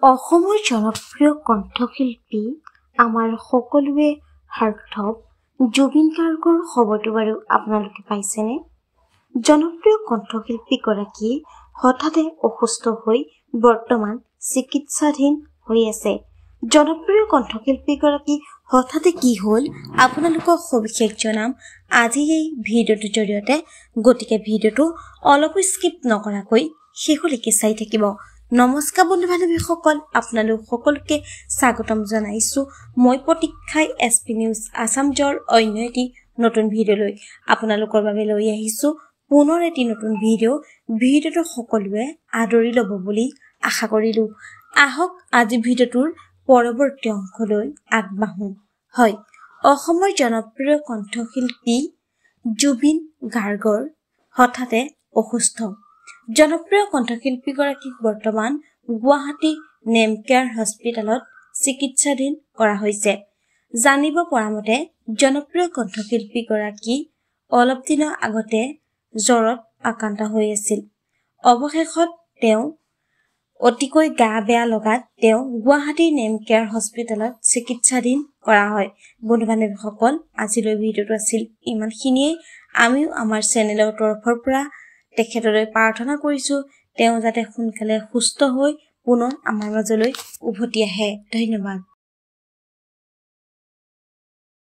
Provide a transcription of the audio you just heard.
অসমৰ জনপ্ৰিয় কণ্ঠশিল্পী আমাৰ সকলোৱে হাৰ্থব জুবিন গাৰ্গৰ খবৰটো বাৰু আপোনালোকে পাইছেনে? জনপ্ৰিয় কণ্ঠশিল্পীগৰাকী হঠাতে অসুস্থ হৈ বৰ্তমান চিকিৎসাধীন হৈ আছে। জনপ্ৰিয় কণ্ঠশিল্পীগৰাকী হঠাতে কি হ'ল আপোনালোকক সবিশেষ জনাম আজি এই ভিডিঅ'টোৰ জৰিয়তে। গতিকে ভিডিঅ'টো অলপো স্কিপ নকৰাকৈ শেষলৈকে চাই থাকিব। নমস্কাৰ বন্ধু বান্ধৱীসকল, আপোনালোক সকলোকে স্বাগতম জনাইছো মই প্ৰতীক্ষাই SP নিউজ আসামজৰ অন্য এটি নতুন ভিডিঅ'লৈ আপোনালোকৰ বাবে লৈ আহিছো পুনৰ এটি নতুন ভিডিঅ'টো সকলোৱে আদৰি ল'ব বুলি আশা কৰিলো। আহক আজি ভিডিঅ'টোৰ পৰৱৰ্তী অংশলৈ আগবাঢ়ো। হয়, অসমৰ জনপ্ৰিয় কণ্ঠশিল্পী জুবিন গাৰ্গৰ হঠাতে অসুস্থ। জনপ্ৰিয় কণ্ঠশিল্পীগৰাকীক বৰ্তমান গুৱাহাটী নেমকেয়াৰ হস্পিটেলত চিকিৎসাধীন কৰা হৈছে। জানিব পৰা মতে জনপ্ৰিয় কণ্ঠশিল্পীগৰাকী অলপ দিনৰ আগতে জ্বৰত আক্ৰান্ত হৈ আছিল। অৱশেষত তেওঁ অতিকৈ গা বেয়া লগাত তেওঁ গুৱাহাটী নেমকেয়াৰ হস্পিটেলত চিকিৎসাধীন কৰা হয়। বন্ধু বান্ধৱীসকল, আজিলৈ ভিডিঅ'টো আছিল ইমানখিনিয়েই। আমিও আমাৰ চেনেলৰ তৰফৰ পৰা তেখেতলৈ প্ৰাৰ্থনা কৰিছো তেওঁ যাতে সোনকালে সুস্থ হৈ পুনৰ আমাৰ মাজলৈ উভতি আহে। ধন্যবাদ।